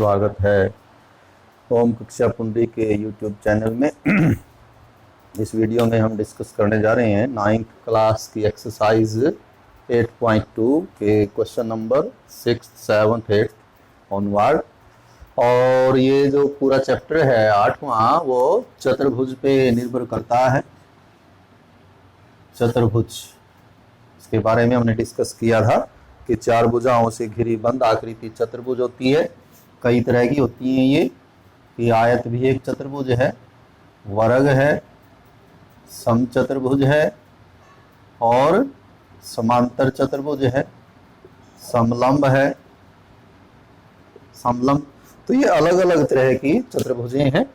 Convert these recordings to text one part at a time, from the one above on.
स्वागत है ओम कक्षा कुंडी के यूट्यूब चैनल में। इस वीडियो में हम डिस्कस करने जा रहे हैं 9th क्लास की एक्सरसाइज 8.2 के क्वेश्चन नंबर 6, 7, 8 ऑनवर्ड। और ये जो पूरा चैप्टर है 8वां वो चतुर्भुज पे निर्भर करता है। चतुर्भुज इसके बारे में हमने डिस्कस किया था कि चार भुजाओं से घिरी बंद आकृति चतुर्भुज होती है। कई तरह की होती हैं ये आयत भी एक चतुर्भुज है, वर्ग है, समचतुर्भुज है और समांतर चतुर्भुज है, समलंब है, समलंब। तो ये अलग अलग तरह की चतुर्भुजें हैं,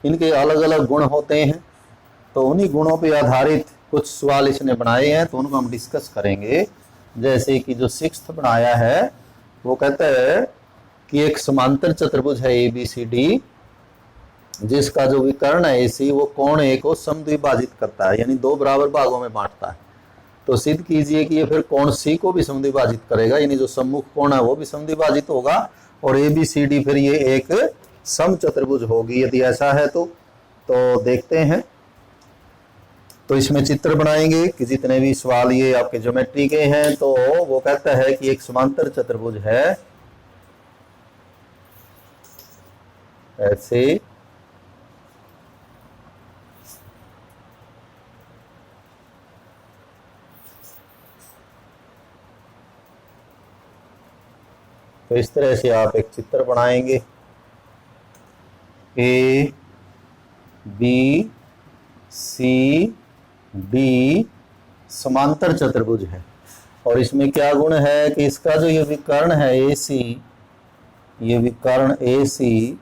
इनके अलग अलग गुण होते हैं। तो उन्हीं गुणों पर आधारित कुछ सवाल इसने बनाए हैं, तो उनको हम डिस्कस करेंगे। जैसे कि जो 6th बनाया है वो कहता है कि एक समांतर चतुर्भुज है ABCD, जिसका जो विकर्ण है AC वो कोण A को समद्विभाजित करता है, यानी दो बराबर भागों में बांटता है। तो सिद्ध कीजिए कि ये फिर कोण C को भी समद्विभाजित करेगा, यानी जो सम्मुख कोण है वो भी समद्विभाजित होगा और ABCD फिर ये एक समचतुर्भुज होगी। यदि ऐसा है तो देखते हैं। तो इसमें चित्र बनाएंगे कि जितने भी सवाल ये आपके ज्योमेट्री के हैं। तो वो कहता है कि एक समांतर चतुर्भुज है ऐसे तो इस तरह से आप एक चित्र बनाएंगे। A B C D समांतर चतुर्भुज है और इसमें क्या गुण है कि इसका जो ये विकर्ण है AC, ये विकर्ण AC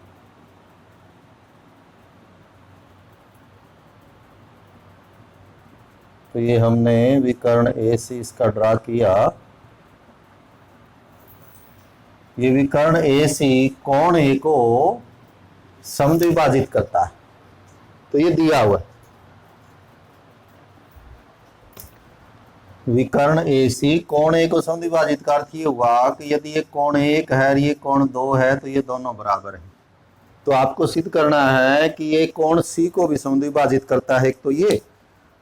तो ये हमने विकर्ण AC इसका ड्रा किया। ये विकर्ण AC कोण A को समद्विभाजित करता है, तो ये दिया हुआ है। विकर्ण AC कोण A को समद्विभाजित का अर्थ ये हुआ कि यदि ये कोण 1 है और ये कोण 2 है तो ये दोनों बराबर है। तो आपको सिद्ध करना है कि ये कोण C को भी समद्विभाजित करता है, एक तो ये,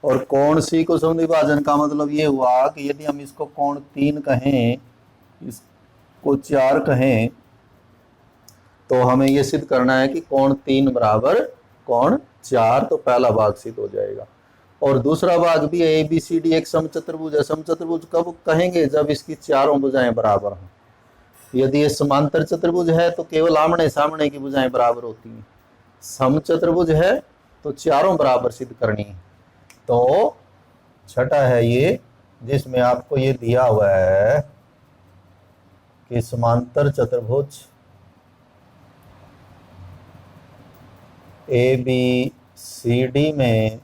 और कोण C को समद्विभाजन का मतलब ये हुआ कि यदि हम इसको कोण 3 कहें, इसको 4 कहें, तो हमें ये सिद्ध करना है कि कोण 3 बराबर कोण 4। तो पहला भाग सिद्ध हो जाएगा। और दूसरा भाग भी है ABCD एक समचतुर्भुज है। समचतुर्भुज कब कहेंगे? जब इसकी चारों भुजाएं बराबर हों। यदि ये समांतर चतुर्भुज है तो केवल आमने सामने की भुजाएं बराबर होती हैं। समचतुर्भुज है तो चारों बराबर सिद्ध करनी है। तो छठा है ये, जिसमें आपको ये दिया हुआ है कि समांतर चतुर्भुज ABCD में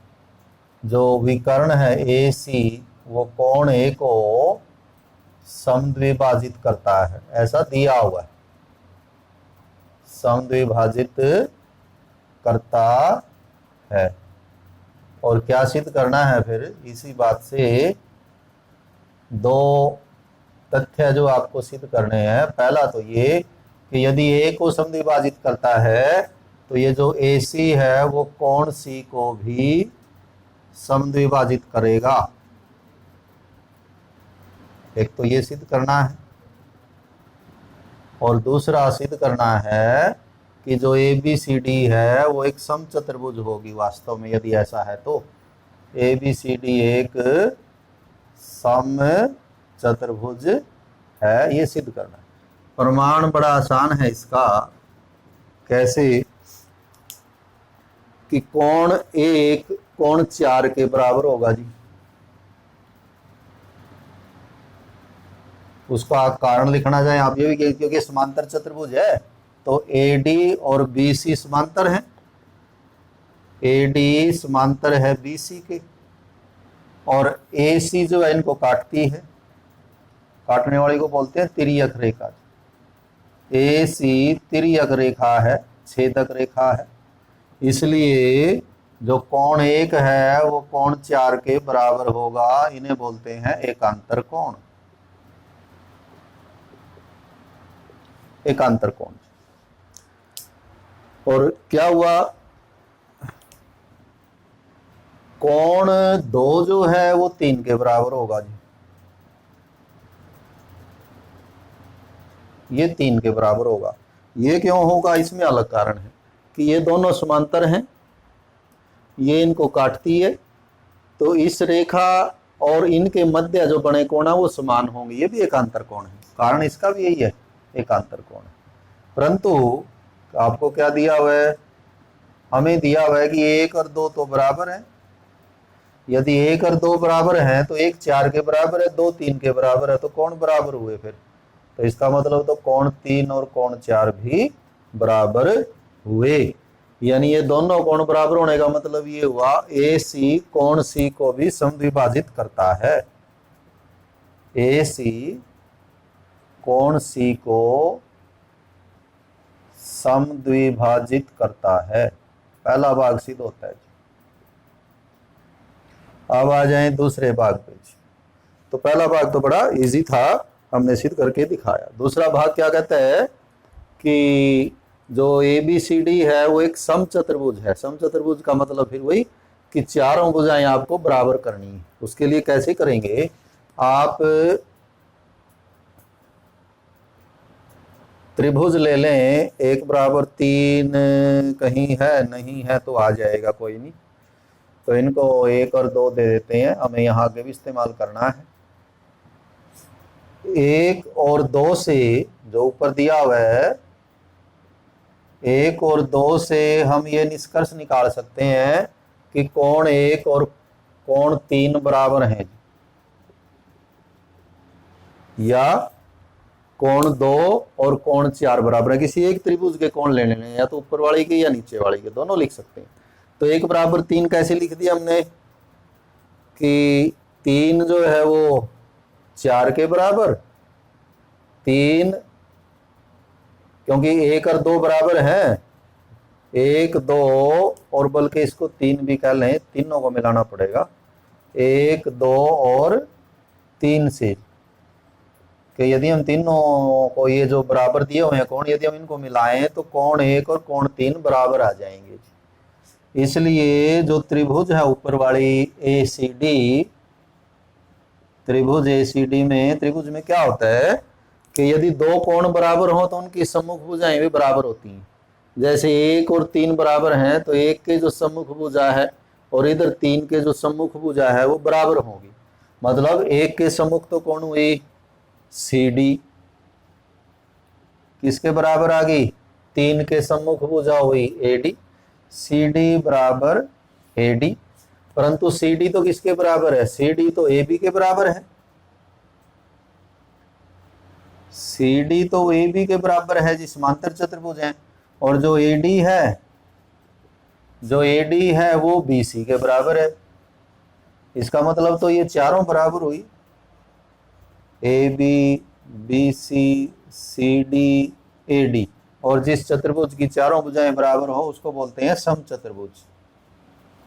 जो विकर्ण है AC वो कोण A को समद्विभाजित करता है, ऐसा दिया हुआ है। समद्विभाजित करता है। और क्या सिद्ध करना है फिर? इसी बात से दो तथ्य जो आपको सिद्ध करने हैं। पहला तो ये कि यदि A को समद्विभाजित करता है तो ये जो AC है वो कोण C को भी समद्विभाजित करेगा। एक तो ये सिद्ध करना है और दूसरा सिद्ध करना है कि जो ABCD है वो एक समचतुर्भुज होगी वास्तव में। यदि ऐसा है तो ABCD एक समचतुर्भुज है, ये सिद्ध करना है। प्रमाण बड़ा आसान है इसका। कैसे? कि कोण 1 कोण 4 के बराबर होगा जी। उसका कारण लिखना चाहे आप ये भी, क्योंकि समांतर चतुर्भुज है तो AD और BC समांतर है। AD समांतर है BC के और AC जो है इनको काटती है, काटने वाली को बोलते हैं तिर्यक रेखा। AC तिर्यक रेखा है, छेदक रेखा है, इसलिए जो कोण 1 है वो कोण 4 के बराबर होगा। इन्हें बोलते हैं एकांतर कोण। एकांतर कोण। और क्या हुआ, कोण 2 जो है वो 3 के बराबर होगा जी, ये 3 के बराबर होगा। ये क्यों होगा, इसमें अलग कारण है कि ये दोनों समांतर हैं, ये इनको काटती है, तो इस रेखा और इनके मध्य जो बने कोण है वो समान होंगे, ये भी एकांतर कोण है, कारण इसका भी यही है, एकांतर कोण है। परंतु आपको क्या दिया हुआ है, हमें दिया हुआ है कि 1 और 2 तो बराबर है, यदि 1 और 2 बराबर हैं तो 1 4 के बराबर है, 2 3 के बराबर है, तो कोण बराबर हुए फिर, तो इसका मतलब तो कोण 3 और कोण 4 भी बराबर हुए, यानी ये दोनों कोण बराबर होने का मतलब ये हुआ ए सी कोण सी को भी समद्विभाजित करता है, ए सी कोण सी को समद्विभाजित करता है, पहला भाग सिद्ध होता है। अब आ जाए दूसरे भाग पे। तो पहला भाग तो बड़ा इजी था, हमने सिद्ध करके दिखाया। दूसरा भाग क्या कहता है कि जो ए बी सी डी है वो एक समचतुर्भुज है। समचतुर्भुज का मतलब फिर वही कि चारों भुजाएं आपको बराबर करनी है। उसके लिए कैसे करेंगे, आप त्रिभुज ले लें, 1 बराबर 3 कहीं है नहीं है तो आ जाएगा, कोई नहीं, तो इनको 1 और 2 दे देते हैं, हमें यहाँ आगे भी इस्तेमाल करना है। 1 और 2 से जो ऊपर दिया हुआ है, 1 और 2 से हम ये निष्कर्ष निकाल सकते हैं कि कोण 1 और कोण 3 बराबर हैं, या कोण 2 और कोण 4 बराबर है। किसी एक त्रिभुज के कोण ले लेने, या तो ऊपर वाले के या नीचे वाले के, दोनों लिख सकते हैं। तो 1 बराबर 3 कैसे लिख दिया हमने कि 3 जो है वो 4 के बराबर, 3 क्योंकि 1 और 2 बराबर है, 1 2 और बल्कि इसको 3 भी कह लें, तीनों को मिलाना पड़ेगा, 1 2 और 3 से, कि यदि हम तीनों को ये जो बराबर दिए हुए हैं कोण, यदि हम इनको मिलाएं तो कोण 1 और कोण 3 बराबर आ जाएंगे। इसलिए जो त्रिभुज है ऊपर वाली ए सी डी, त्रिभुज ए सी डी में, त्रिभुज में क्या होता है कि यदि 2 कोण बराबर हो तो उनकी सम्मुख भुजाएं भी बराबर होती हैं। जैसे 1 और 3 बराबर हैं तो 1 के जो सम्मुख भुजा है और इधर 3 के जो सम्मुख भुजा है वो बराबर होगी, मतलब 1 के सम्मुख तो कौन हुई, सी डी, किसके बराबर आ गई, 3 के सम्मुख भुजा हुई ए डी, सी डी बराबर ए डी, परंतु सी डी तो किसके बराबर है, सी डी तो ए बी के बराबर है, सी डी तो ए बी के बराबर है जी, समांतर चतुर्भुज है। और जो ए डी है, जो ए डी है वो बी सी के बराबर है। इसका मतलब तो ये चारों बराबर हुई, A B B C C D A D, और जिस चतुर्भुज की चारों भुजाएं बराबर हो उसको बोलते हैं समचतुर्भुज।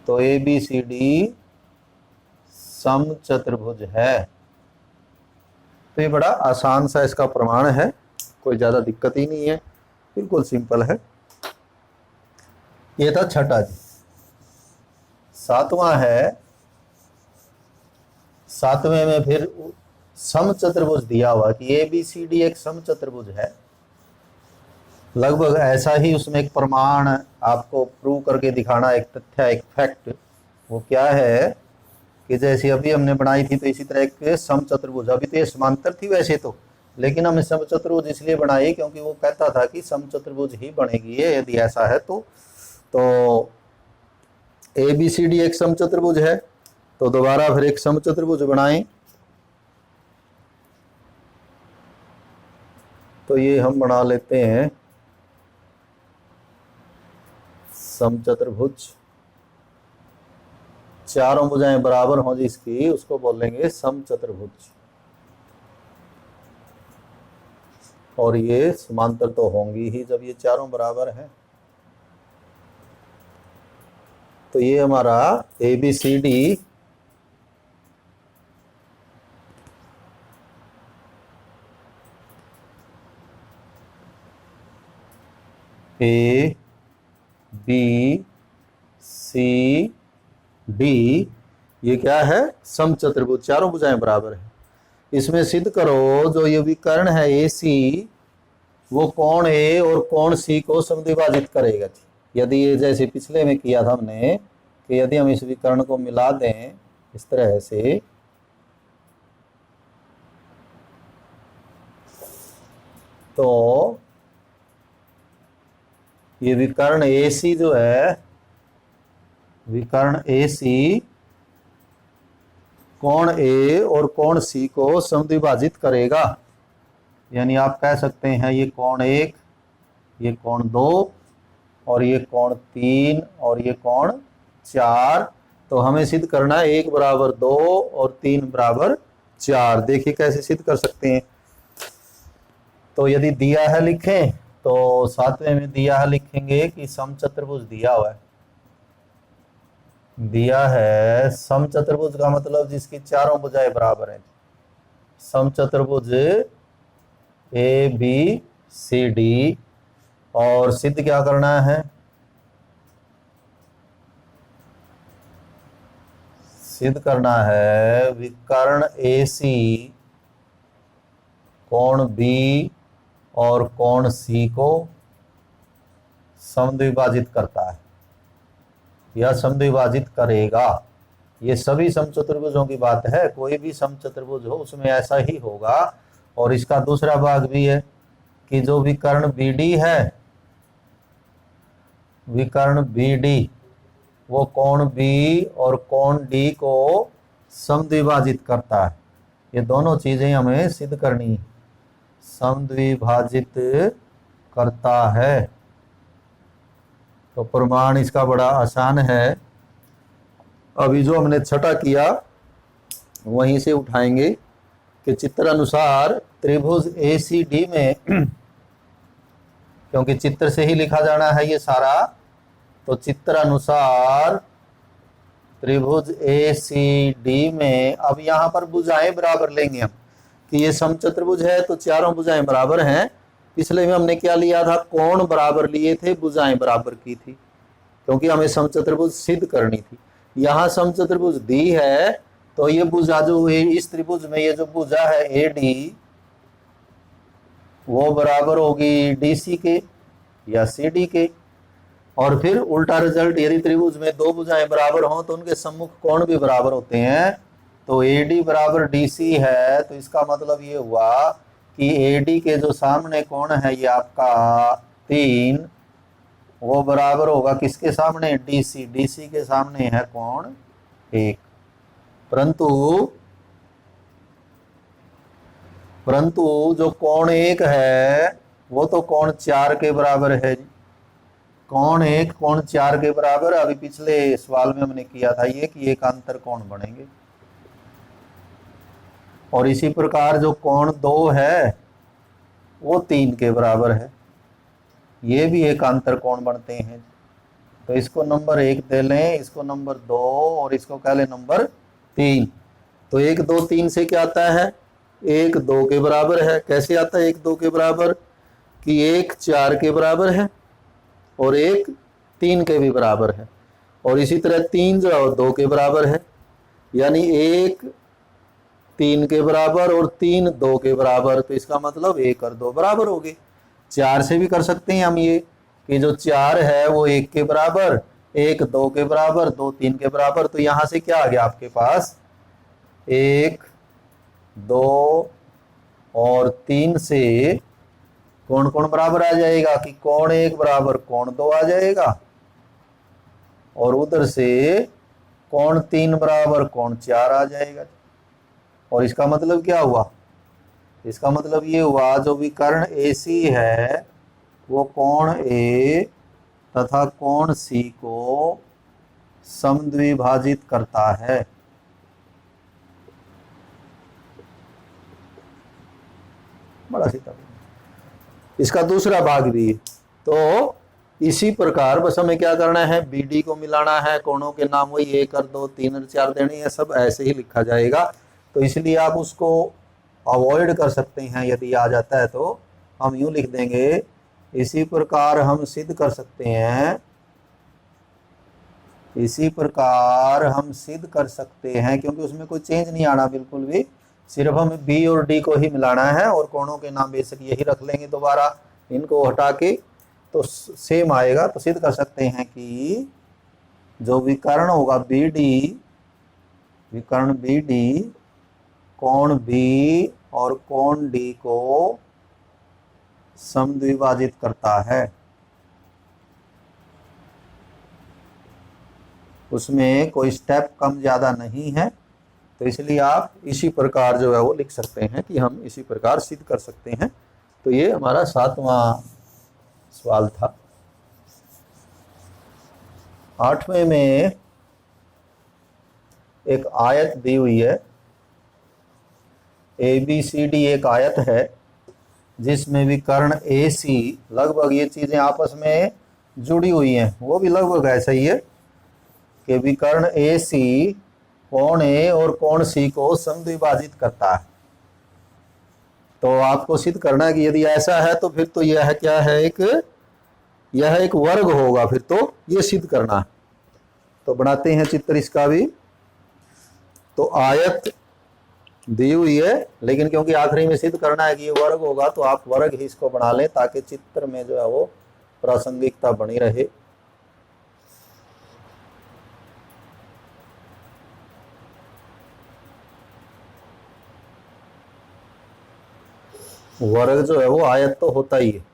तो ए बी सी डी समचतुर्भुज है। तो ये बड़ा आसान सा इसका प्रमाण है, कोई ज्यादा दिक्कत ही नहीं है, बिल्कुल सिंपल है। ये था छठा जी। सातवां है, सातवें में फिर समचतुर्भुज दिया हुआ कि ए बी सी डी एक समचतुर्भुज है, लगभग ऐसा ही उसमें एक प्रमाण आपको प्रूव करके दिखाना, एक तथ्य, एक फैक्ट। वो क्या है कि जैसे अभी हमने बनाई थी तो इसी तरह एक समचतुर्भुज, अभी तो ये समांतर थी वैसे तो, लेकिन हमने समचतुर्भुज इसलिए बनाई क्योंकि वो कहता था कि समचतुर्भुज ही बनेगी ये, यदि ऐसा है तो ए बी सी डी एक समचतुर्भुज है, तो दोबारा फिर एक समचतुर्भुज बनाएं। तो ये हम बना लेते हैं समचतुर्भुज, चारों भुजाएं बराबर हो जिसकी, उसको बोलेंगे समचतुर्भुज। और ये समांतर तो होंगी ही जब ये चारों बराबर हैं। तो ये हमारा A B C D A B C D, ये क्या है? समचतुर्भुज, चारों भुजाएं बराबर है। इसमें सिद्ध करो जो ये विकर्ण है ए सी, वो कोण ए और कोण सी को समद्विभाजित करेगा। यदि ये जैसे पिछले में किया था हमने कि यदि हम इस विकर्ण को मिला दें इस तरह से, तो ये विकर्ण ए सी जो है, विकर्ण ए सी कोण ए और कोण सी को समद्विभाजित करेगा। यानी आप कह सकते हैं ये कोण 1, ये कोण 2 और ये कोण 3 और ये कोण 4। तो हमें सिद्ध करना है 1 बराबर 2 और 3 बराबर 4। देखिए कैसे सिद्ध कर सकते हैं। तो यदि दिया है लिखें, तो 7वें में दिया है लिखेंगे कि समचतुर्भुज दिया हुआ है, दिया है समचतुर्भुज का मतलब जिसकी चारों भुजाएं बराबर हैं। समचतुर्भुज ए बी सी डी, और सिद्ध क्या करना है? सिद्ध करना है विकर्ण ए सी कोण बी और कोण सी को समद्विभाजित करता है या समद्विभाजित करेगा। ये सभी समचतुर्भुजों की बात है, कोई भी समचतुर्भुज हो उसमें ऐसा ही होगा। और इसका दूसरा भाग भी है कि जो विकर्ण बी डी है, विकर्ण बी डी वो कोण बी और कोण डी को समद्विभाजित करता है। ये दोनों चीजें हमें सिद्ध करनी है। समद्विभाजित करता है, तो प्रमाण इसका बड़ा आसान है। अभी जो हमने छठा किया वहीं से उठाएंगे कि चित्र अनुसार त्रिभुज ए सी डी में, क्योंकि चित्र से ही लिखा जाना है ये सारा, तो चित्र अनुसार त्रिभुज ए सी डी में अब यहाँ पर भुजाएं बराबर लेंगे हम कि ये समचतुर्भुज है तो चारों भुजाएं बराबर हैं। पिछले में हमने क्या लिया था? कोण बराबर लिए थे, भुजाएं बराबर की थी, क्योंकि हमें समचतुर्भुज सिद्ध करनी थी। यहाँ समचतुर्भुज दी है तो ये भुजा जो है इस त्रिभुज में, ये जो भुजा है ए डी, वो बराबर होगी डी सी के या सी डी के। और फिर उल्टा रिजल्ट, यदि त्रिभुज में दो भुजाएं बराबर हों तो उनके सम्मुख कोण भी बराबर होते हैं। तो ए डी बराबर डी सी है, तो इसका मतलब ये हुआ कि ए डी के जो सामने कोण है ये आपका 3, वो बराबर होगा किसके सामने? D C. डी सी के सामने है कोण 1। परंतु जो कोण 1 है वो तो कोण 4 के बराबर है। कोण 1 कोण 4 के बराबर। अभी पिछले सवाल में हमने किया था ये कि एक अंतर कोण बनेंगे। और इसी प्रकार जो कोण 2 है वो 3 के बराबर है, ये भी एक अंतर कोण बनते हैं। तो इसको नंबर 1 दे लें, इसको नंबर 2 और इसको कह लें नंबर 3। तो 1 2 3 से क्या आता है? 1 2 के बराबर है। कैसे आता है 1 2 के बराबर? कि 1 4 के बराबर है और 1 3 के भी बराबर है। और इसी तरह 3 जो है 2 के बराबर है, यानी 1 3 के बराबर और 3 2 के बराबर। तो इसका मतलब 1 और 2 बराबर हो गए। 4 से भी कर सकते हैं हम ये कि जो 4 है वो 1 के बराबर, 1 2 के बराबर, 2 3 के बराबर। तो यहां से क्या आ गया आपके पास? 1 2 और 3 से कौन कौन बराबर आ जाएगा? कि कोण 1 बराबर कोण 2 आ जाएगा, और उधर से कोण 3 बराबर कोण 4 आ जाएगा। और इसका मतलब क्या हुआ? इसका मतलब ये हुआ जो विकर्ण AC है वो कोण A तथा कोण C को समद्विभाजित करता है। बड़ा सीधा। इसका दूसरा भाग भी है। तो इसी प्रकार बस हमें क्या करना है? BD को मिलाना है, कोणों के नाम वही 1 और 2 3 और 4 देने हैं, सब ऐसे ही लिखा जाएगा। तो इसलिए आप उसको अवॉइड कर सकते हैं। यदि आ जाता है तो हम यूं लिख देंगे, इसी प्रकार हम सिद्ध कर सकते हैं इसी प्रकार हम सिद्ध कर सकते हैं, क्योंकि उसमें कोई चेंज नहीं आना बिल्कुल भी, सिर्फ हमें बी और डी को ही मिलाना है और कोणों के नाम बेशक यही रख लेंगे दोबारा, इनको हटा के तो सेम आएगा। तो सिद्ध कर सकते हैं कि जो विकर्ण होगा बी डी, विकर्ण बी डी कोण बी और कोण डी को समद्विभाजित करता है। उसमें कोई स्टेप कम ज्यादा नहीं है, तो इसलिए आप इसी प्रकार जो है वो लिख सकते हैं कि हम इसी प्रकार सिद्ध कर सकते हैं। तो ये हमारा 7वां सवाल था। 8वें में एक आयत दी हुई है, ABCD एक आयत है जिसमें विकर्ण AC, लगभग ये चीजें आपस में जुड़ी हुई हैं, वो भी लगभग ऐसा ही है कि विकर्ण AC कोण A और कोण C को समद्विभाजित करता है। तो आपको सिद्ध करना है कि यदि ऐसा है तो फिर तो यह क्या है, यह एक वर्ग होगा, फिर तो ये सिद्ध करना है। तो बनाते हैं चित्र इसका भी। तो आयत दी हुई है, लेकिन क्योंकि आखिरी में सिद्ध करना है कि ये वर्ग होगा तो आप वर्ग ही इसको बना लें ताकि चित्र में जो है वो प्रासंगिकता बनी रहे। वर्ग जो है वो आयत तो होता ही है।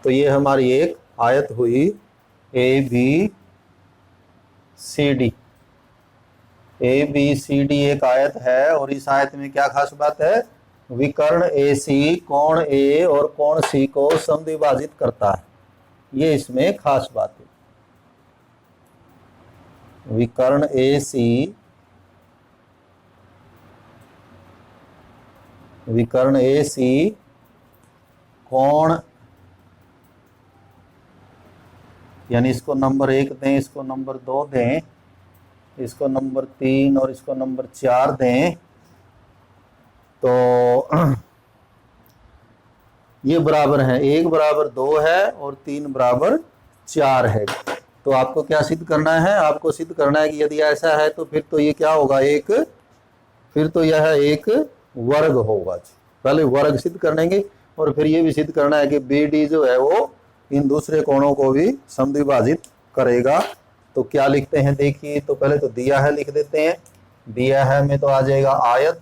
तो ये हमारी एक आयत हुई ABCD। ABCD एक आयत है और इस आयत में क्या खास बात है, विकर्ण AC कोण A और कोण C को समद्विभाजित करता है, ये इसमें खास बात है। विकर्ण AC, विकर्ण AC कोण, यानी इसको नंबर 1 दें, इसको नंबर 2 दें, इसको नंबर 3 और इसको नंबर 4 दें, तो ये बराबर है, 1 बराबर 2 है और 3 बराबर 4 है। तो आपको क्या सिद्ध करना है, आपको सिद्ध करना है कि यदि ऐसा है तो फिर तो ये क्या होगा, फिर तो यह एक वर्ग होगा। पहले वर्ग सिद्ध करेंगे और फिर ये भी सिद्ध करना है कि BD जो है वो इन दूसरे कोणों को भी समद्विभाजित करेगा। तो क्या लिखते हैं देखिए, तो पहले तो दिया है लिख देते हैं। दिया है में तो आ जाएगा आयत,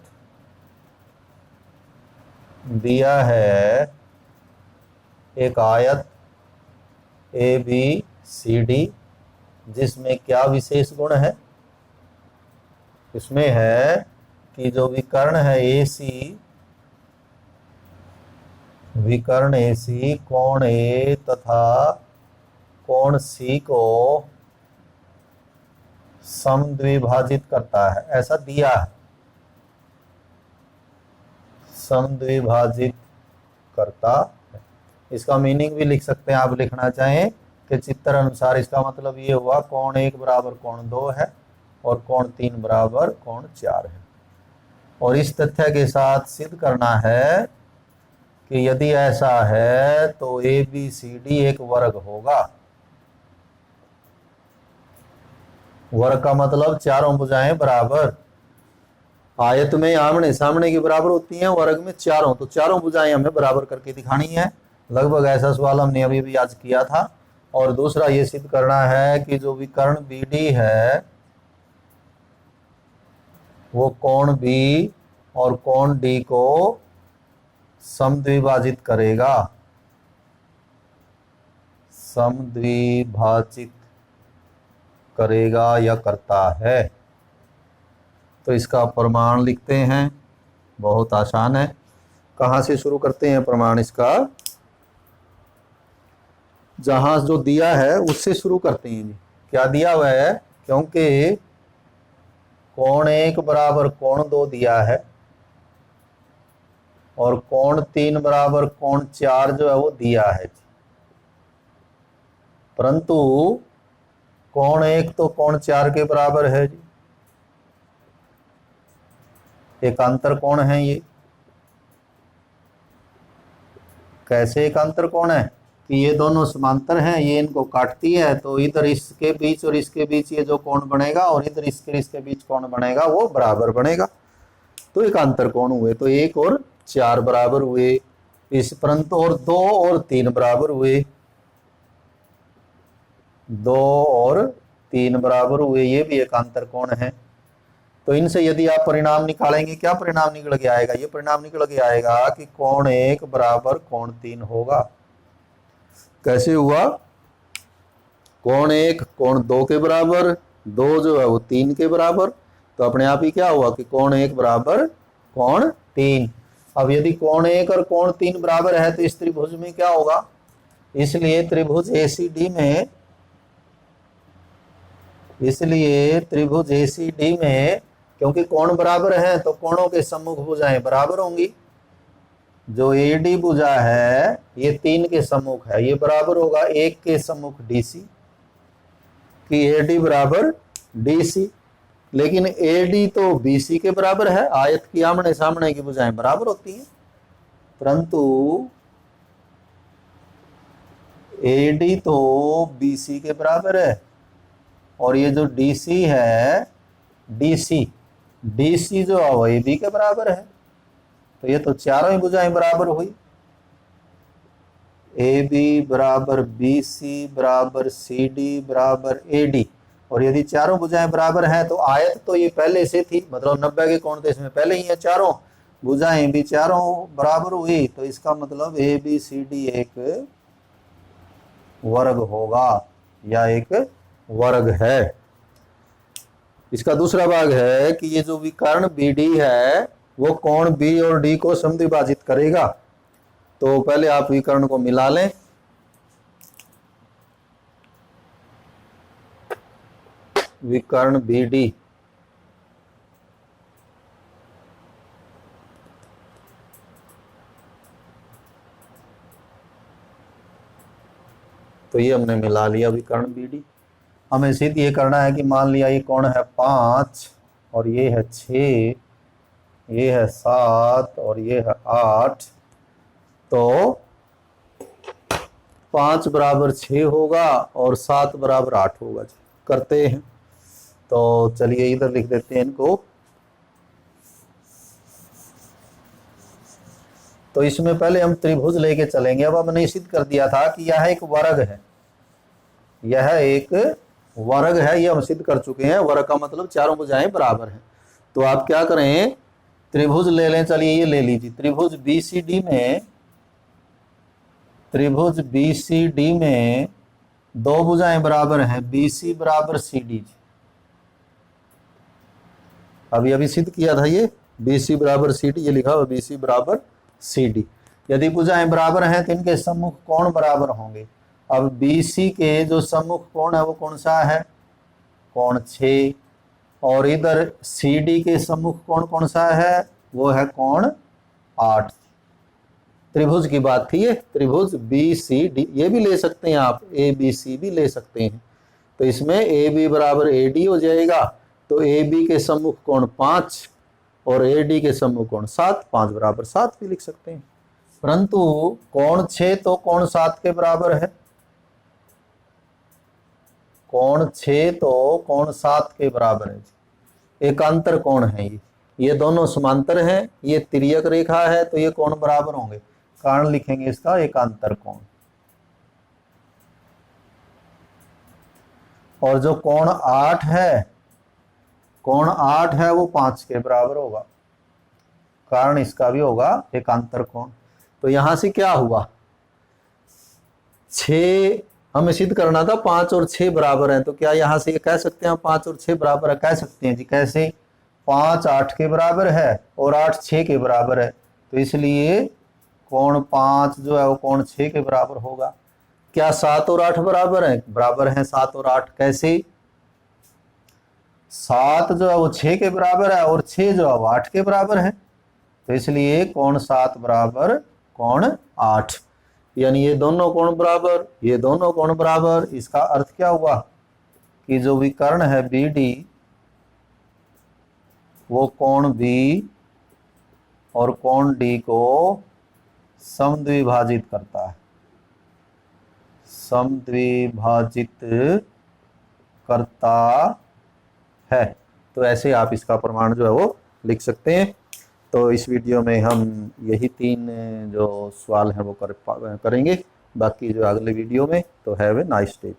दिया है एक आयत ABCD जिसमें क्या विशेष गुण है, इसमें है कि जो विकर्ण है AC, विकर्ण AC कोण A तथा कोण C को समद्विभाजित करता है, ऐसा दिया है, समद्विभाजित करता है। इसका मीनिंग भी लिख सकते हैं आप, लिखना चाहें कि चित्र अनुसार इसका मतलब ये हुआ कोण 1 बराबर कोण 2 है और कोण 3 बराबर कोण 4 है। और इस तथ्य के साथ सिद्ध करना है कि यदि ऐसा है तो ABCD एक वर्ग होगा। वर्ग का मतलब चारों भुजाएं बराबर, आयत में आमने सामने की बराबर होती हैं, वर्ग में चारों, तो चारों भुजाएं हमें बराबर करके दिखानी है। लगभग ऐसा सवाल हमने अभी भी आज किया था। और दूसरा ये सिद्ध करना है कि जो विकर्ण BD है वो कोण B और कोण D को समद्विभाजित करेगा, समद्विभाजित करेगा या करता है। तो इसका प्रमाण लिखते हैं, बहुत आसान है। कहाँ से शुरू करते हैं प्रमाण इसका, जहां जो दिया है उससे शुरू करते हैं जी। क्या दिया हुआ है, क्योंकि कोण 1 बराबर कोण 2 दिया है और कोण 3 बराबर कोण 4 जो है वो दिया है, परंतु कोण 1 तो कोण 4 के बराबर है जी, एकांतर कोण है ये। कैसे एकांतर कोण है कि ये दोनों समांतर हैं, ये इनको काटती है, तो इधर इसके बीच और इसके बीच ये जो कोण बनेगा और इधर इसके बीच कोण बनेगा वो बराबर बनेगा, तो एकांतर कोण हुए। तो 1 और 4 बराबर हुए इस, परंतु और 2 और 3 बराबर हुए, 2 और 3 बराबर हुए, ये भी एकांतर कोण है। तो इनसे यदि आप परिणाम निकालेंगे, क्या परिणाम निकल के आएगा, ये परिणाम निकल के आएगा कि कोण 1 बराबर कोण 3 होगा। कैसे हुआ, कोण 1 कोण 2 के बराबर, 2 जो है वो 3 के बराबर, तो अपने आप ही क्या हुआ कि कोण 1 बराबर कोण 3। अब यदि कोण 1 और कोण 3 बराबर है तो इस त्रिभुज में क्या होगा, इसलिए त्रिभुज एसीडी में क्योंकि कोण बराबर है तो कोणों के सम्मुख भुजाएं बराबर होंगी। जो एडी भुजा है ये 3 के सम्मुख है, ये बराबर होगा 1 के सम्मुख डीसी कि एडी बराबर डीसी। लेकिन एडी तो बीसी के बराबर है, आयत की आमने सामने की भुजाएं बराबर होती हैं, परंतु एडी तो बीसी के बराबर है और ये जो डीसी है डीसी जो है वो एबी के बराबर है, तो ये तो चारों ही भुजाएं बराबर हुई, ए बी बराबर बी सी बराबर सी डी बराबर ए डी। और यदि चारों भुजाएं बराबर हैं तो आयत तो ये पहले से थी, मतलब 90 के कोण तो इसमें पहले ही है, चारों भुजाएं भी चारों बराबर हुई, तो इसका मतलब ए बी सी डी एक वर्ग होगा या एक वर्ग है। इसका दूसरा भाग है कि ये जो विकर्ण बी डी है वो कोण बी और डी को समद्विभाजित करेगा। तो पहले आप विकर्ण को मिला लें, विकर्ण बी डी, तो ये हमने मिला लिया विकर्ण बी डी। हमें सिर्फ ये करना है कि मान लिया ये कोण है 5 और ये है 6, ये है 7 और ये है 8, तो 5 बराबर 6 होगा और 7 बराबर 8 होगा। करते हैं, तो चलिए इधर लिख देते हैं इनको। तो इसमें पहले हम त्रिभुज लेके चलेंगे। अब हमने सिद्ध कर दिया था कि यह एक वर्ग है, यह एक वर्ग है, ये हम सिद्ध कर चुके हैं। वर्ग का मतलब चारों भुजाएं बराबर हैं। तो आप क्या करें, त्रिभुज ले लें। चलिए ये ले लीजिए, त्रिभुज बीसीडी में दो भुजाएं बराबर हैं, बीसी बराबर सीडी। अभी सिद्ध किया था ये, बीसी बराबर सीडी, ये लिखा हुआ बीसी बराबर सीडी। यदि भुजाएं बराबर हैं तो इनके सम्मुख कोण बराबर होंगे। अब बीसी के जो सम्मुख कोण है वो कौन सा है, कोण 6, और इधर सीडी के सम्मुख कोण कौन सा है, वो है कोण 8। त्रिभुज की बात थी ये, त्रिभुज बी सी डी, ये भी ले सकते हैं आप, ए बी सी भी ले सकते हैं। तो इसमें ए बी बराबर ए डी हो जाएगा, तो ए बी के सम्मुख कोण 5 और ए डी के सम्मुख कोण 7, 5 बराबर 7 भी लिख सकते हैं। परंतु कोण 6 तो कोण 7 के बराबर है, कोण 6 तो कोण 7 के बराबर है। एकांतर कोण है ये दोनों समांतर हैं, ये तिर्यक रेखा है, तो ये कोण बराबर होंगे। कारण लिखेंगे इसका एकांतर कोण। और जो कोण 8 है, कोण 8 है वो 5 के बराबर होगा, कारण इसका भी होगा एकांतर कोण। तो यहां से क्या हुआ, 6 हमें सिद्ध करना था, 5 और 6 बराबर हैं, तो क्या यहां से ये कह सकते हैं 5 और 6 बराबर है? कह सकते हैं जी। कैसे? 5 8 के बराबर है और 8 6 के बराबर है, तो इसलिए कोण 5 जो है वो कोण 6 के बराबर होगा। क्या 7 और 8 बराबर है? बराबर हैं 7 और 8। कैसे? 7 जो है वो 6 के बराबर है और 6 जो है वो 8 के बराबर है, तो इसलिए कोण 7 बराबर कोण 8, यानी ये दोनों कोण बराबर, ये दोनों कोण बराबर। इसका अर्थ क्या हुआ कि जो विकर्ण है बी डी वो कोण बी और कोण डी को समद्विभाजित करता है, समद्विभाजित करता है। तो ऐसे आप इसका प्रमाण जो है वो लिख सकते हैं। तो इस वीडियो में हम यही 3 जो सवाल हैं वो करेंगे, बाकी जो अगले वीडियो में। तो हैव ए नाइस डे।